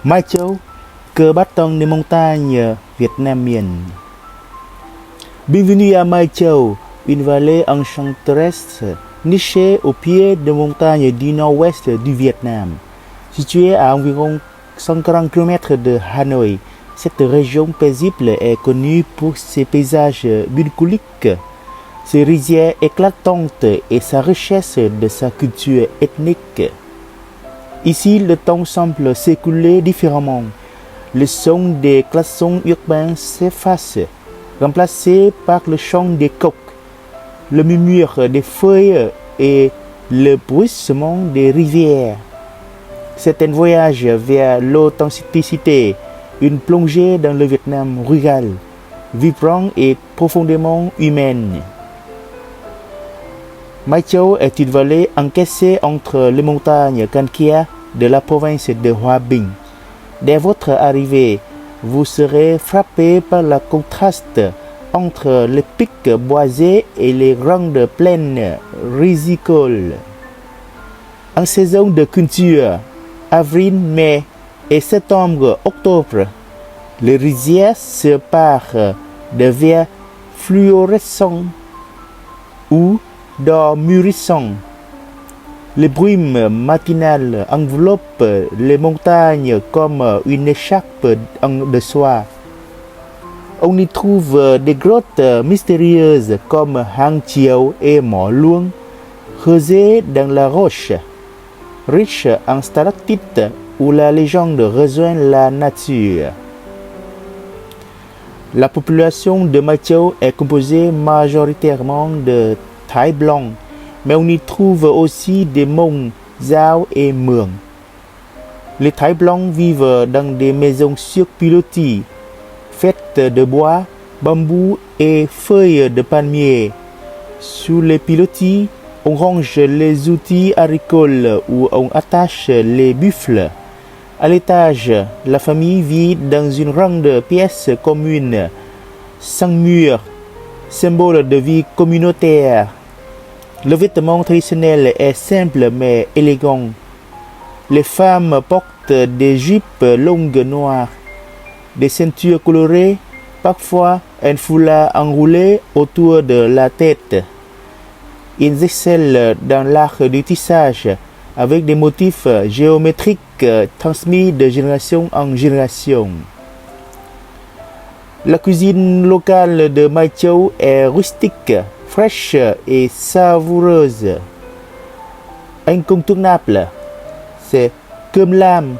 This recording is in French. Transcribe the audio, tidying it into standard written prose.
Mai Châu, cœur battant des montagnes vietnamiennes. Bienvenue à Mai Châu, une vallée enchanteresse nichée au pied des montagnes du nord-ouest du Vietnam. Située à environ 140 km de Hanoï, cette région paisible est connue pour ses paysages bucoliques, ses rizières éclatantes et sa richesse de sa culture ethnique. Ici, le temps semble s'écouler différemment. Le son des klaxons urbains s'efface, remplacé par le chant des coqs, le murmure des feuilles et le bruissement des rivières. C'est un voyage vers l'authenticité, une plongée dans le Vietnam rural, vibrant et profondément humaine. Mai Châu est une vallée encaissée entre les montagnes Can Kia de la province de Hoa Binh. Dès votre arrivée, vous serez frappé par le contraste entre les pics boisés et les grandes plaines rizicoles. En saison de culture, avril, mai et septembre-octobre, les rizières se parent de verts fluorescents ou d'or mûrissant. Les brumes matinales enveloppent les montagnes comme une écharpe de soie. On y trouve des grottes mystérieuses comme Hang Chieu et Mỏ Luông, creusées dans la roche, riches en stalactites où la légende rejoint la nature. La population de Mai Châu est composée majoritairement de Thái blancs, mais on y trouve aussi des Mông, Dao et Mường. Les Thái blancs vivent dans des maisons surpilotis, faites de bois, bambou et feuilles de palmier. Sous les pilotis, on range les outils agricoles où on attache les buffles. À l'étage, la famille vit dans une grande pièce commune, sans mur, symbole de vie communautaire. Le vêtement traditionnel est simple mais élégant. Les femmes portent des jupes longues noires, des ceintures colorées, parfois un foulard enroulé autour de la tête. Ils excellent dans l'art du tissage avec des motifs géométriques transmis de génération en génération. La cuisine locale de Mai Châu est rustique, fraîche et savoureuse. Incontournable, c'est cơm lam,